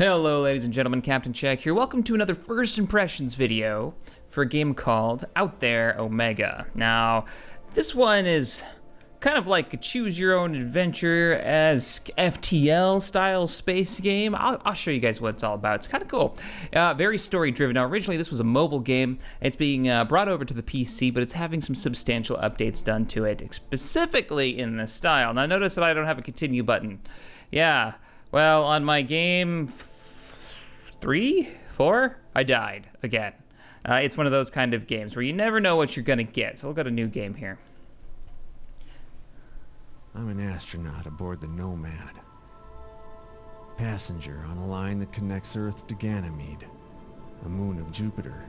Hello ladies and gentlemen, CaptainShack here. Welcome to another first impressions video for a game called Out There Omega. Now, this one is kind of like a choose your own adventure as FTL style space game. I'll show you guys what it's all about. It's kind of cool. Very story driven. Now originally this was a mobile game. It's being brought over to the PC, but it's having some substantial updates done to it, specifically in this style. Now notice that I don't have a continue button. Yeah, well on my game 3, 4, I died again. It's one of those kind of games where you never know what you're gonna get. So we'll go to new game here. I'm an astronaut aboard the Nomad. Passenger on a line that connects Earth to Ganymede, a moon of Jupiter.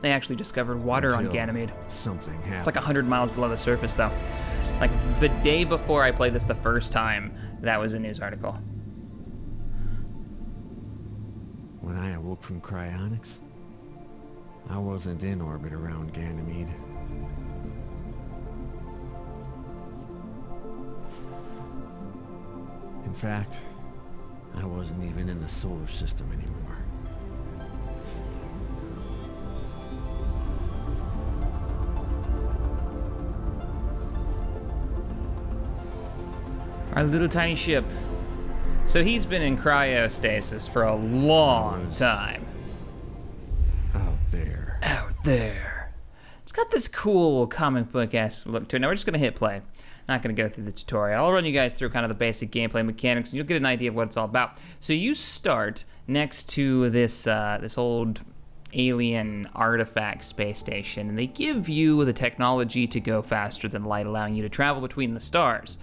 They actually discovered water on Ganymede. Something happened. It's like 100 miles below the surface though. Like the day before I played this the first time, that was a news article. When I awoke from cryonics, I wasn't in orbit around Ganymede. In fact, I wasn't even in the solar system anymore. Our little tiny ship. So he's been in cryostasis for a long time. Out there. Out there. It's got this cool comic book-esque look to it. Now we're just gonna hit play. Not gonna go through the tutorial. I'll run you guys through kind of the basic gameplay mechanics and you'll get an idea of what it's all about. So you start next to this, this old alien artifact space station, and they give you the technology to go faster than light, allowing you to travel between the stars.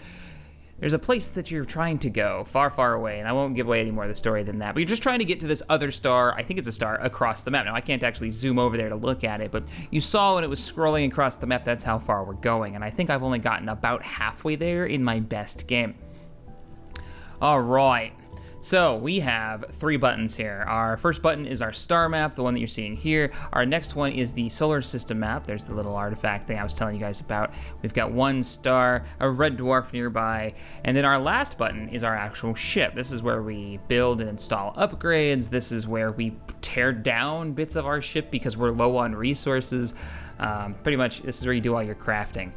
There's a place that you're trying to go, far, far away, and I won't give away any more of the story than that, but you're just trying to get to this other star, I think it's a star, across the map. Now, I can't actually zoom over there to look at it, but you saw when it was scrolling across the map, that's how far we're going, and I think I've only gotten about halfway there in my best game. All right. So we have 3 buttons here. Our first button is our star map, the one that you're seeing here. Our next one is the solar system map. There's the little artifact thing I was telling you guys about. We've got 1 star, a red dwarf nearby, and then our last button is our actual ship. This is where we build and install upgrades. This is where we tear down bits of our ship because we're low on resources. Pretty much, this is where you do all your crafting.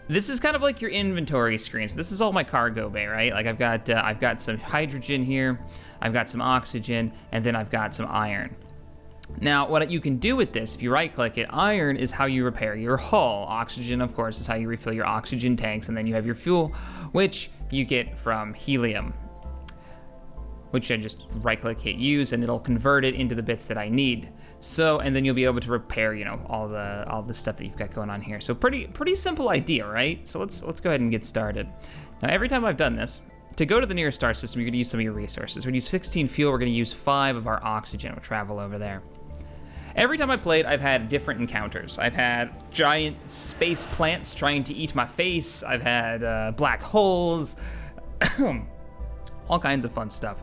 This is kind of like your inventory screen. So this is all my cargo bay, right? Like I've got some hydrogen here, I've got some oxygen, and then I've got some iron. Now, what you can do with this, if you right-click it, iron is how you repair your hull. Oxygen, of course, is how you refill your oxygen tanks, and then you have your fuel, which you get from helium, which I just right-click, hit use, and it'll convert it into the bits that I need. So, and then you'll be able to repair, you know, all the stuff that you've got going on here. So pretty simple idea, right? So let's go ahead and get started. Now, every time I've done this, to go to the nearest star system, you're gonna use some of your resources. We're gonna use 16 fuel, we're gonna use 5 of our oxygen. We'll travel over there. Every time I played, I've had different encounters. I've had giant space plants trying to eat my face. I've had black holes, all kinds of fun stuff.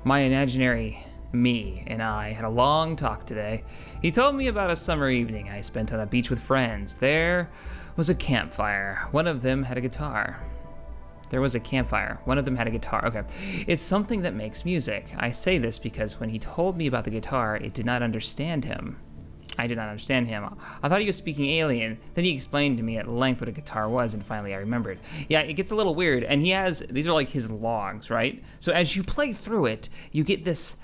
My imaginary me and I had a long talk today. He told me about a summer evening I spent on a beach with friends. There was a campfire. One of them had a guitar. There was a campfire. One of them had a guitar. Okay. It's something that makes music. I say this because when he told me about the guitar, it did not understand him. I did not understand him. I thought he was speaking alien. Then he explained to me at length what a guitar was, and finally I remembered. Yeah, it gets a little weird, and he has, these are like his logs, right? So as you play through it, you get this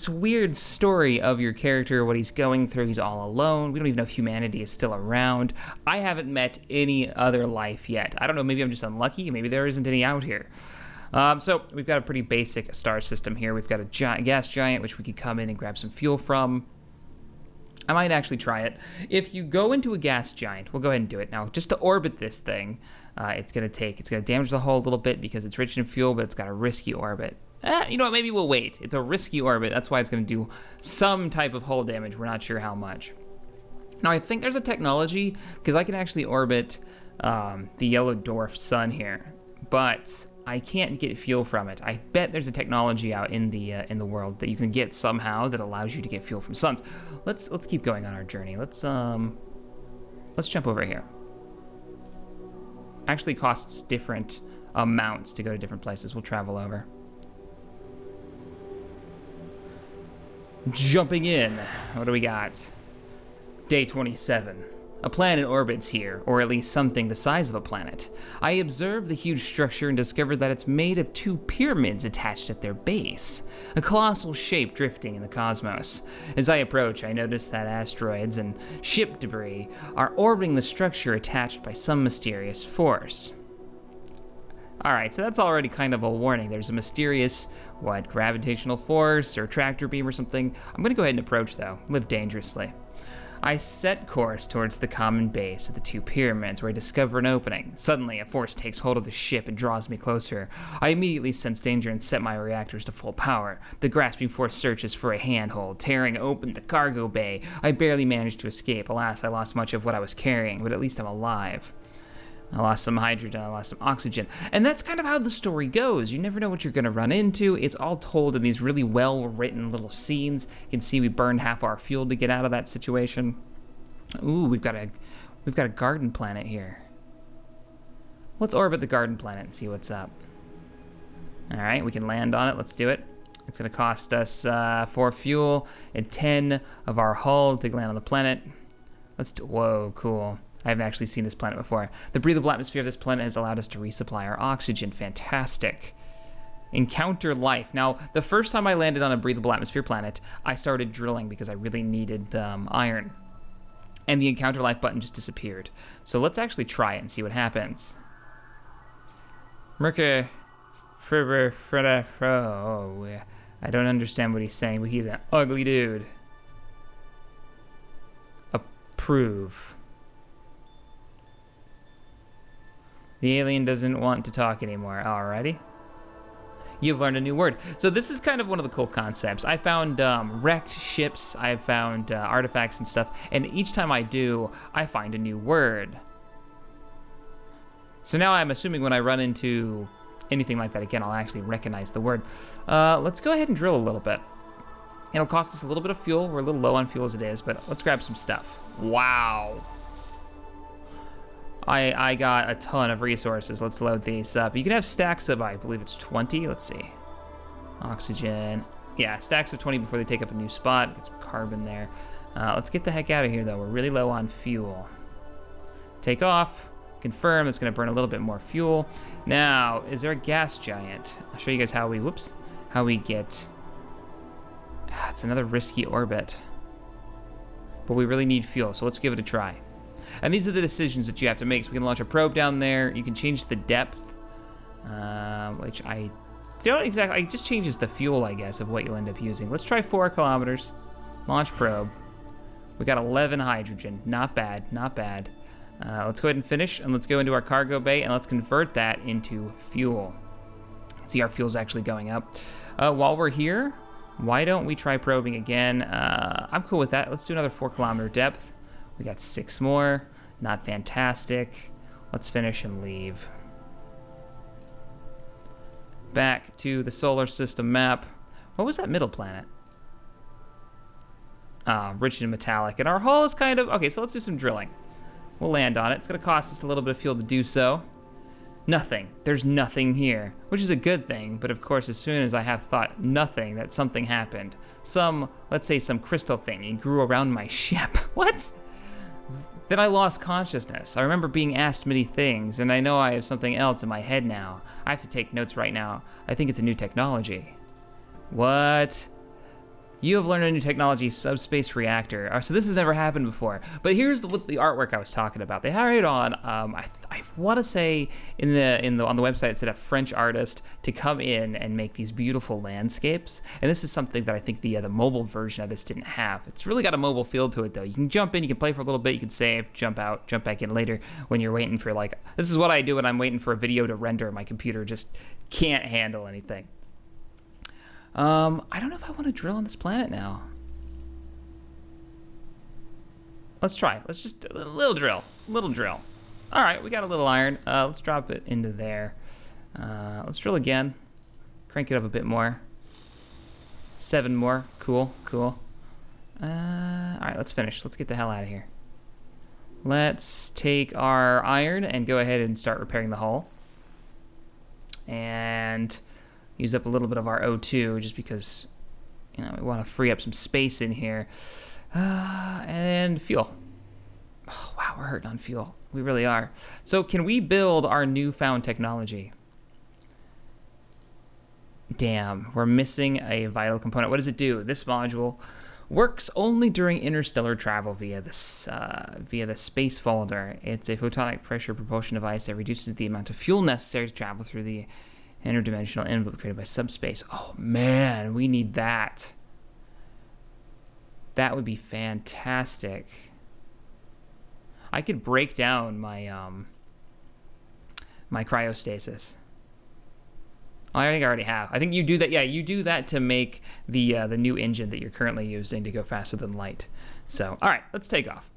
weird story of your character, what he's going through. He's all alone. We don't even know if humanity is still around. I haven't met any other life yet. I don't know, maybe I'm just unlucky. Maybe there isn't any out here. So we've got a pretty basic star system here. We've got a gas giant, which we could come in and grab some fuel from. I might actually try it. If you go into a gas giant, we'll go ahead and do it. Now, just to orbit this thing, it's gonna damage the hull a little bit because it's rich in fuel, but it's got a risky orbit. You know what, maybe we'll wait. It's a risky orbit, that's why it's gonna do some type of hull damage, we're not sure how much. Now I think there's a technology, because I can actually orbit the yellow dwarf sun here, but I can't get fuel from it. I bet there's a technology out in the world that you can get somehow that allows you to get fuel from suns. Let's keep going on our journey. Let's jump over here. Actually costs different amounts to go to different places. We'll travel over. Jumping in. What do we got? Day 27. A planet orbits here, or at least something the size of a planet. I observed the huge structure and discovered that it's made of 2 pyramids attached at their base, a colossal shape drifting in the cosmos. As I approach, I notice that asteroids and ship debris are orbiting the structure attached by some mysterious force. Alright, so that's already kind of a warning. There's a mysterious, gravitational force or tractor beam or something. I'm gonna go ahead and approach though, live dangerously. I set course towards the common base of the 2 pyramids where I discover an opening. Suddenly, a force takes hold of the ship and draws me closer. I immediately sense danger and set my reactors to full power. The grasping force searches for a handhold, tearing open the cargo bay. I barely manage to escape. Alas, I lost much of what I was carrying, but at least I'm alive. I lost some hydrogen, I lost some oxygen. And that's kind of how the story goes. You never know what you're gonna run into. It's all told in these really well-written little scenes. You can see we burned half our fuel to get out of that situation. Ooh, we've got a garden planet here. Let's orbit the garden planet and see what's up. All right, we can land on it, let's do it. It's gonna cost us 4 fuel and 10 of our hull to land on the planet. Whoa, cool. I haven't actually seen this planet before. The breathable atmosphere of this planet has allowed us to resupply our oxygen. Fantastic. Encounter life. Now, the first time I landed on a breathable atmosphere planet, I started drilling because I really needed iron. And the encounter life button just disappeared. So let's actually try it and see what happens. Merker, I don't understand what he's saying, but he's an ugly dude. Approve. The alien doesn't want to talk anymore. Alrighty. You've learned a new word. So this is kind of one of the cool concepts. I found wrecked ships, I've found artifacts and stuff, and each time I do, I find a new word. So now I'm assuming when I run into anything like that again, I'll actually recognize the word. Let's go ahead and drill a little bit. It'll cost us a little bit of fuel. We're a little low on fuel as it is, but let's grab some stuff. Wow. I got a ton of resources. Let's load these up. You can have stacks of, I believe it's 20. Let's see. Oxygen. Yeah, stacks of 20 before they take up a new spot. Get some carbon there. Let's get the heck out of here, though. We're really low on fuel. Take off. Confirm. It's going to burn a little bit more fuel. Now, is there a gas giant? I'll show you guys how we get... it's another risky orbit. But we really need fuel, so let's give it a try. And these are the decisions that you have to make. So we can launch a probe down there. You can change the depth, which I don't exactly, it just changes the fuel, I guess, of what you'll end up using. Let's try 4 kilometers, launch probe. We got 11 hydrogen, not bad, not bad. Let's go ahead and finish, and let's go into our cargo bay, and let's convert that into fuel. See, our fuel's actually going up. While we're here, why don't we try probing again? I'm cool with that. Let's do another 4 kilometer depth. We got 6 more, not fantastic. Let's finish and leave. Back to the solar system map. What was that middle planet? Rich in metallic. And our hull is kind of, okay, so let's do some drilling. We'll land on it. It's gonna cost us a little bit of fuel to do so. Nothing, there's nothing here, which is a good thing, but of course, as soon as I have thought nothing, that something happened. Let's say some crystal thing grew around my ship. What? Then I lost consciousness. I remember being asked many things, and I know I have something else in my head now. I have to take notes right now. I think it's a new technology. What? You have learned a new technology, subspace reactor. So this has never happened before. But here's the artwork I was talking about. They hired it on, I want to say on the website it said a French artist to come in and make these beautiful landscapes. And this is something that I think the mobile version of this didn't have. It's really got a mobile feel to it though. You can jump in, you can play for a little bit, you can save, jump out, jump back in later when you're waiting for this is what I do when I'm waiting for a video to render. My computer just can't handle anything. I don't know if I want to drill on this planet now. Let's try. Let's just a little drill. All right, we got a little iron. Let's drop it into there. Let's drill again. Crank it up a bit more. 7 more. Cool. All right, let's finish. Let's get the hell out of here. Let's take our iron and go ahead and start repairing the hull. and use up a little bit of our O2 just because, we want to free up some space in here. And fuel. Oh, wow, we're hurting on fuel. We really are. So can we build our newfound technology? Damn, we're missing a vital component. What does it do? This module works only during interstellar travel via the space folder. It's a photonic pressure propulsion device that reduces the amount of fuel necessary to travel through the interdimensional envelope created by subspace. Oh man, we need that. That would be fantastic. I could break down my my cryostasis. I think I already have. I think you do that. Yeah, you do that to make the new engine that you're currently using to go faster than light. So, all right, let's take off.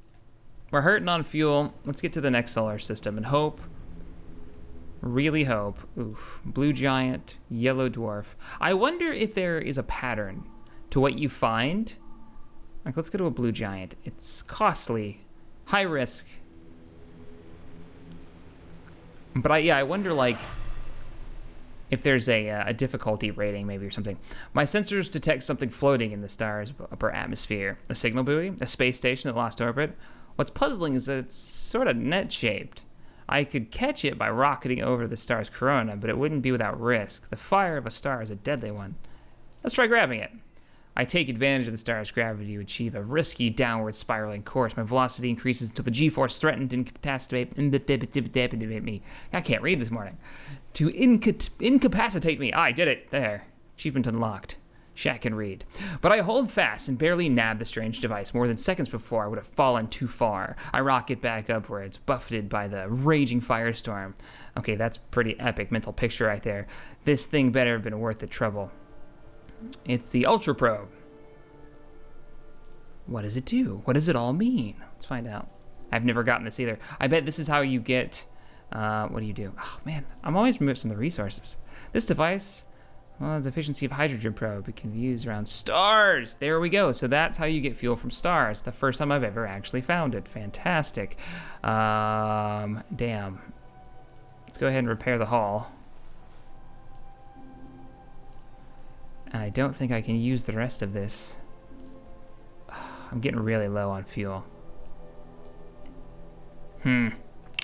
We're hurting on fuel. Let's get to the next solar system and hope. Really hope. Oof. Blue giant, yellow dwarf. I wonder if there is a pattern to what you find. Like, let's go to a blue giant. It's costly, high risk. But I wonder, like, if there's a difficulty rating maybe or something. My sensors detect something floating in the star's upper atmosphere. A signal buoy, a space station that lost orbit. What's puzzling is that it's sort of net-shaped. I could catch it by rocketing over the star's corona, but it wouldn't be without risk. The fire of a star is a deadly one. Let's try grabbing it. I take advantage of the star's gravity to achieve a risky downward spiraling course. My velocity increases until the G-force threatened to incapacitate me. I can't read this morning. To incapacitate me. I did it. There. Achievement unlocked. Shack can read. But I hold fast and barely nab the strange device. More than seconds before, I would have fallen too far. I rocket back upwards, buffeted by the raging firestorm. Okay, that's pretty epic mental picture right there. This thing better have been worth the trouble. It's the Ultra Probe. What does it do? What does it all mean? Let's find out. I've never gotten this either. I bet this is how you get... what do you do? Oh, man, I'm always missing the resources. This device... Well, the efficiency of hydrogen probe. It can be used around stars. There we go. So that's how you get fuel from stars. The first time I've ever actually found it. Fantastic. Damn. Let's go ahead and repair the hull. And I don't think I can use the rest of this. I'm getting really low on fuel. All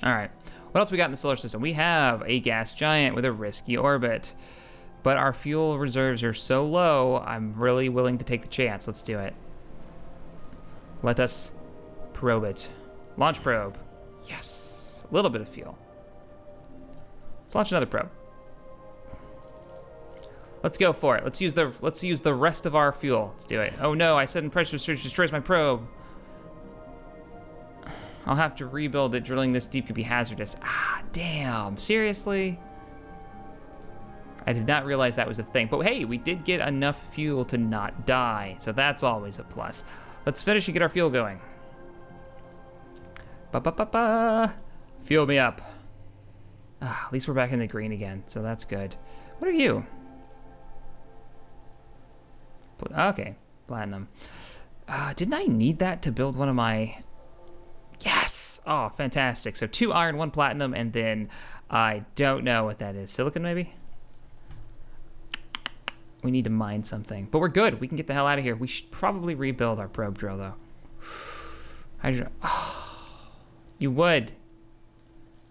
right. What else we got in the solar system? We have a gas giant with a risky orbit. But our fuel reserves are so low, I'm really willing to take the chance. Let's do it. Let us probe it. Launch probe. Yes. A little bit of fuel. Let's launch another probe. Let's go for it. Let's use the rest of our fuel. Let's do it. Oh no, I said in pressure surge destroys my probe. I'll have to rebuild it. Drilling this deep could be hazardous. Ah, damn. Seriously? I did not realize that was a thing. But hey, we did get enough fuel to not die, so that's always a plus. Let's finish and get our fuel going. Ba-ba-ba-ba. Fuel me up. Ah, at least we're back in the green again, so that's good. What are you? Okay, platinum. Didn't I need that to build one of my... Yes! Oh, fantastic. So 2 iron, 1 platinum, and then I don't know what that is. Silicon, maybe? We need to mine something. But we're good. We can get the hell out of here. We should probably rebuild our probe drill, though. Hydrogen. Oh, you would.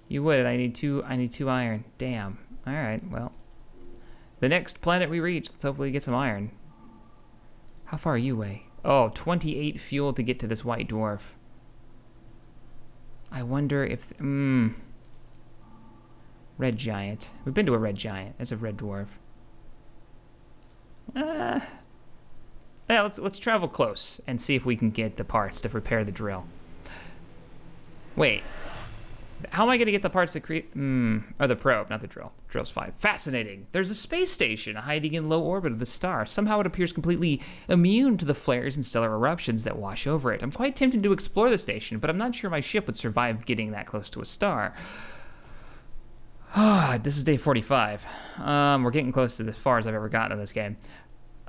You would. I need 2 iron. Damn. All right, well. The next planet we reach, let's hopefully get some iron. How far are you away? Oh, 28 fuel to get to this white dwarf. I wonder if... Red giant. We've been to a red giant. That's a red dwarf. Yeah, let's travel close and see if we can get the parts to repair the drill. Wait, how am I gonna get the parts to create? Or the probe, not the drill. Drill's fine. Fascinating. There's a space station hiding in low orbit of the star. Somehow it appears completely immune to the flares and stellar eruptions that wash over it. I'm quite tempted to explore the station, but I'm not sure my ship would survive getting that close to a star. This is day 45. We're getting close to as far as I've ever gotten in this game.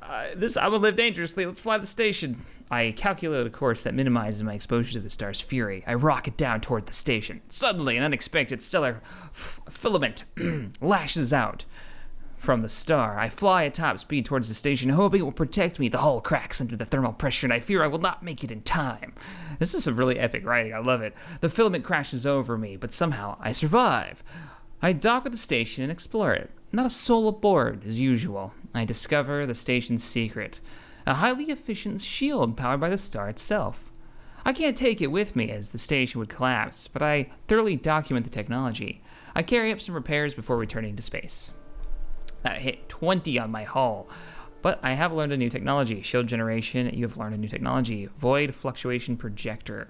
I will live dangerously. Let's fly the station. I calculate a course that minimizes my exposure to the star's fury. I rocket down toward the station. Suddenly, an unexpected stellar filament lashes out from the star. I fly at top speed towards the station, hoping it will protect me. The hull cracks under the thermal pressure, and I fear I will not make it in time. This is some really epic writing. I love it. The filament crashes over me, but somehow I survive. I dock at the station and explore it. Not a soul aboard, as usual. I discover the station's secret. A highly efficient shield powered by the star itself. I can't take it with me as the station would collapse, but I thoroughly document the technology. I carry up some repairs before returning to space. That hit 20 on my hull. But I have learned a new technology. Shield generation, you have learned a new technology. Void fluctuation projector.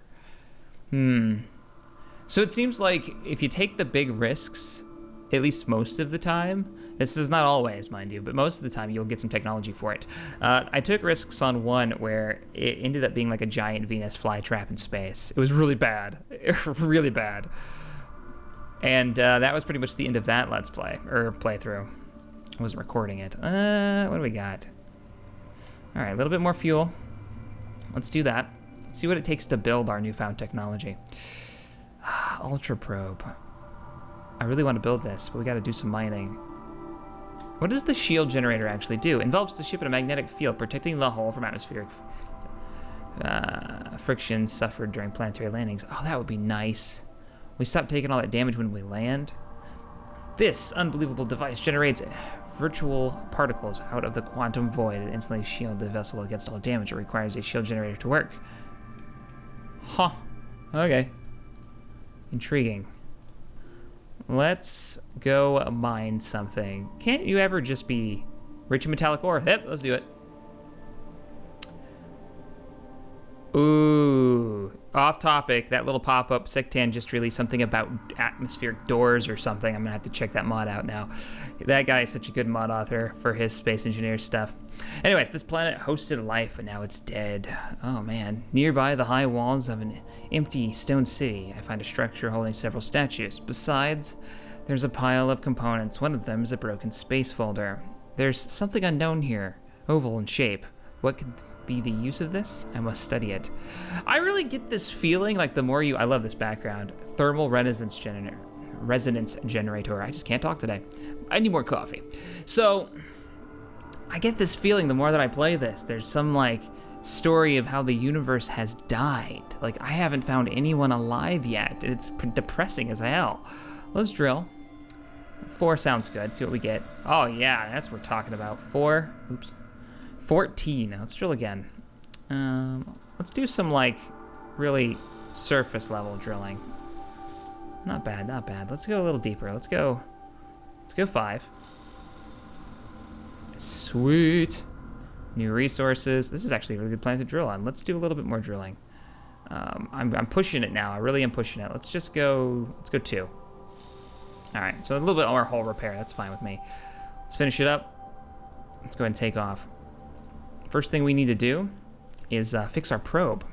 So it seems like if you take the big risks, at least most of the time, this is not always, mind you, but most of the time you'll get some technology for it. I took risks on one where it ended up being like a giant Venus flytrap in space. It was really bad, really bad. And that was pretty much the end of that Let's Play, or playthrough. I wasn't recording it. What do we got? All right, a little bit more fuel. Let's do that. See what it takes to build our newfound technology. Ultra probe. I really want to build this, but we got to do some mining. What does the shield generator actually do? Envelops the ship in a magnetic field, protecting the hull from atmospheric friction suffered during planetary landings. Oh, that would be nice. We stop taking all that damage when we land. This unbelievable device generates virtual particles out of the quantum void and instantly shield the vessel against all damage. It requires a shield generator to work. Huh. Okay. Intriguing. Let's go mine something. Can't you ever just be rich in metallic ore? Yep, let's do it. Ooh, off topic. That little pop-up Sectan just released something about atmospheric doors or something. I'm gonna have to check that mod out now. That guy is such a good mod author for his space engineer stuff. Anyways, this planet hosted life, but now it's dead. Oh man. Nearby the high walls of an empty stone city, I find a structure holding several statues. Besides, there's a pile of components. One of them is a broken space folder. There's something unknown here, oval in shape. What could be the use of this? I must study it. I really get this feeling like the more I love this background. Thermal resonance generator. I just can't talk today. I need more coffee. So, I get this feeling the more that I play this. There's some like story of how the universe has died. Like I haven't found anyone alive yet. It's depressing as hell. Let's drill. 4 sounds good. See what we get. Oh yeah, that's what we're talking about. 4. Oops. 14. Let's drill again. Let's do some like really surface level drilling. Not bad, not bad. Let's go a little deeper. Let's go 5. Sweet. New resources. This is actually a really good planet to drill on. Let's do a little bit more drilling. I'm pushing it now. I really am pushing it. Let's go 2. All right, so a little bit more hull repair. That's fine with me. Let's finish it up. Let's go ahead and take off. First thing we need to do is fix our probe.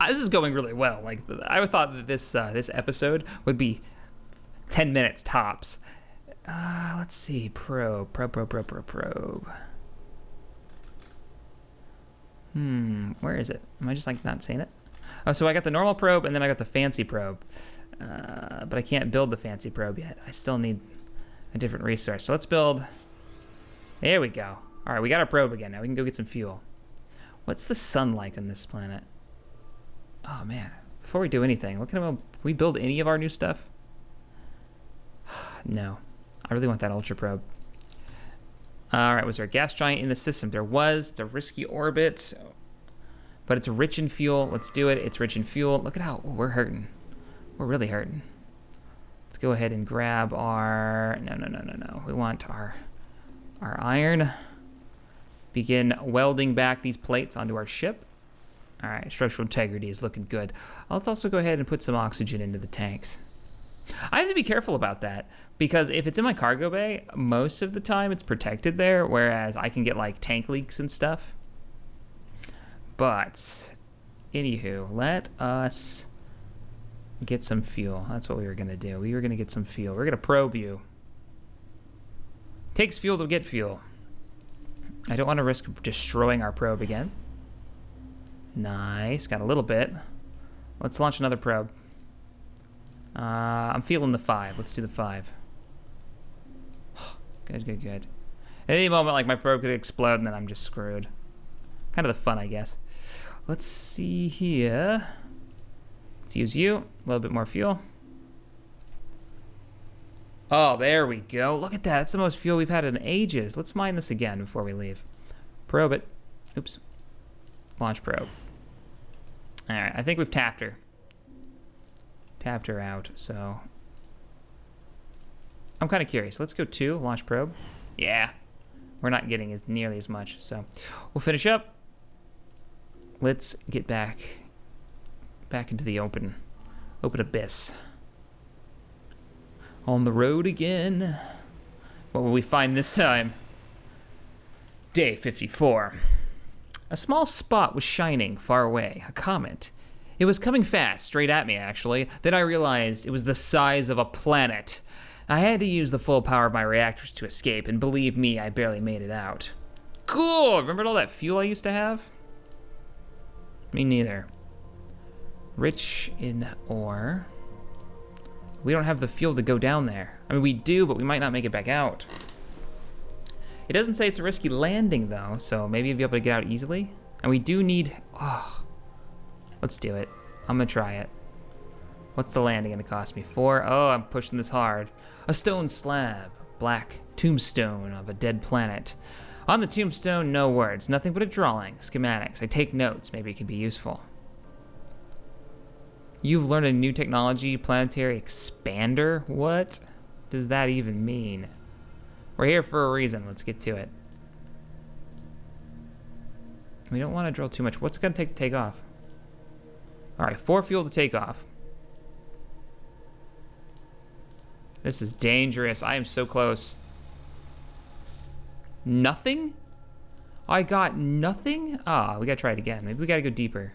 This is going really well. Like I thought that this episode would be 10 minutes tops. Let's see, probe. Where is it? Am I just like not saying it? Oh, so I got the normal probe and then I got the fancy probe. But I can't build the fancy probe yet. I still need a different resource. So let's build, there we go. All right, we got our probe again. Now we can go get some fuel. What's the sun like on this planet? Oh man, before we do anything, can we build any of our new stuff? No. I really want that ultra probe. All right, was there a gas giant in the system? There was. It's a risky orbit, but it's rich in fuel. Let's do it. It's rich in fuel. Look at how we're hurting. We're really hurting. Let's go ahead and grab our, no. We want our iron. Begin welding back these plates onto our ship. All right, structural integrity is looking good. Let's also go ahead and put some oxygen into the tanks. I have to be careful about that because if it's in my cargo bay, most of the time it's protected there, whereas I can get like tank leaks and stuff. But, anywho, let us get some fuel. That's what we were gonna do. We were gonna get some fuel. We're gonna probe you. Takes fuel to get fuel. I don't want to risk destroying our probe again. Nice, got a little bit. Let's launch another probe. I'm feeling the 5. Let's do the 5. Good, good, good. At any moment, like, my probe could explode and then I'm just screwed. Kind of the fun, I guess. Let's see here. Let's use you. A little bit more fuel. Oh, there we go. Look at that. That's the most fuel we've had in ages. Let's mine this again before we leave. Probe it. Oops. Launch probe. All right, I think we've tapped her. Tapped her out, so. I'm kind of curious. Let's go 2, launch probe. Yeah. We're not getting nearly as much, so. We'll finish up. Let's get back into the open abyss. On the road again. What will we find this time? Day 54. A small spot was shining far away, a comet. It was coming fast, straight at me actually. Then I realized it was the size of a planet. I had to use the full power of my reactors to escape, and believe me, I barely made it out. Cool, remember all that fuel I used to have? Me neither. Rich in ore. We don't have the fuel to go down there. I mean, we do, but we might not make it back out. It doesn't say it's a risky landing though, so maybe you'll be able to get out easily. And we do need, let's do it. I'm gonna try it. What's the landing gonna cost me? 4? Oh, I'm pushing this hard. A stone slab, black tombstone of a dead planet. On the tombstone, no words, nothing but a drawing, schematics. I take notes, maybe it could be useful. You've learned a new technology, planetary expander? What does that even mean? We're here for a reason, let's get to it. We don't want to drill too much. What's it gonna take to take off? All right, 4 fuel to take off. This is dangerous. I am so close. Nothing? I got nothing? Ah, we gotta try it again. Maybe we gotta go deeper.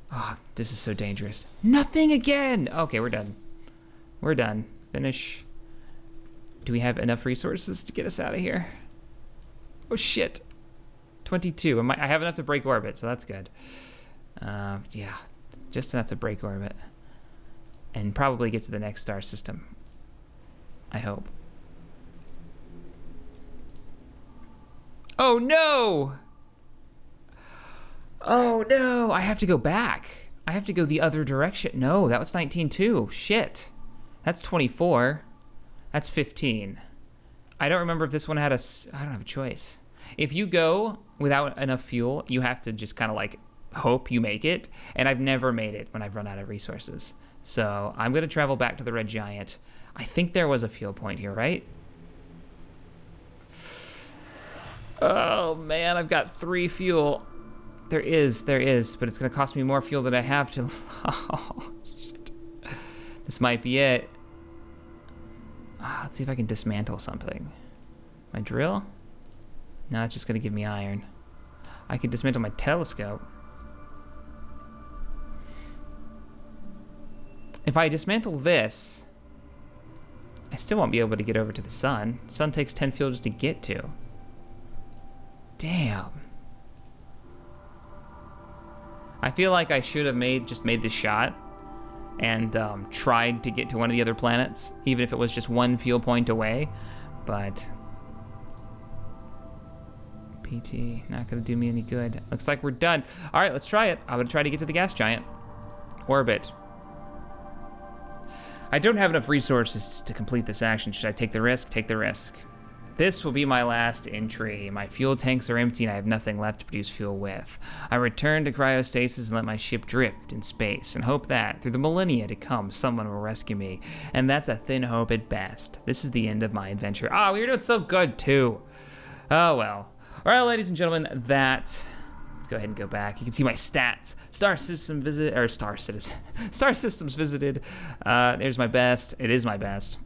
Ah, this is so dangerous. Nothing again! Okay, we're done. We're done. Finish. Do we have enough resources to get us out of here? Oh shit. 22. I have enough to break orbit, so that's good. Yeah, just enough to break orbit. And probably get to the next star system. I hope. Oh no! Oh no, I have to go back. I have to go the other direction. No, that was 19 too. Shit. That's 24. That's 15. I don't remember if this one had I don't have a choice. If you go without enough fuel, you have to just kind of like hope you make it. And I've never made it when I've run out of resources. So I'm gonna travel back to the Red Giant. I think there was a fuel point here, right? Oh man, I've got 3 fuel. There is, but it's gonna cost me more fuel than I have to. Oh, shit. This might be it. Let's see if I can dismantle something. My drill? No, it's just gonna give me iron. I could dismantle my telescope. If I dismantle this, I still won't be able to get over to the sun. Sun takes 10 fuel just to get to. Damn. I feel like I should have just made this shot and tried to get to one of the other planets, even if it was just 1 fuel point away, but PT, not gonna do me any good. Looks like we're done. All right, let's try it. I'm gonna try to get to the gas giant. Orbit. I don't have enough resources to complete this action. Should I take the risk? Take the risk. This will be my last entry. My fuel tanks are empty and I have nothing left to produce fuel with. I return to cryostasis and let my ship drift in space and hope that, through the millennia to come, someone will rescue me. And that's a thin hope at best. This is the end of my adventure. We were doing so good too. Oh well. All right, ladies and gentlemen, let's go ahead and go back. You can see my stats. Star systems visited. There's my best. It is my best.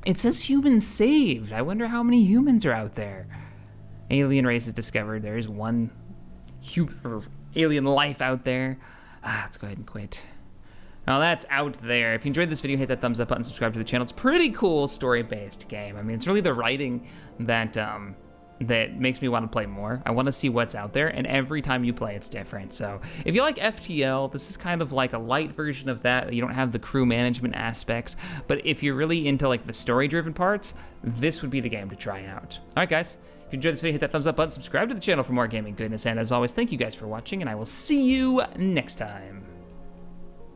It says humans saved. I wonder how many humans are out there. Alien race is discovered. There is one alien life out there. Let's go ahead and quit. Now that's out there. If you enjoyed this video, hit that thumbs up button, subscribe to the channel. It's a pretty cool story-based game. I mean, it's really the writing that that makes me want to play more. I want to see what's out there, and every time you play, it's different. So if you like FTL, this is kind of like a light version of that. You don't have the crew management aspects, but if you're really into like the story-driven parts, this would be the game to try out. All right, guys. If you enjoyed this video, hit that thumbs up button, subscribe to the channel for more gaming goodness, and as always, thank you guys for watching, and I will see you next time.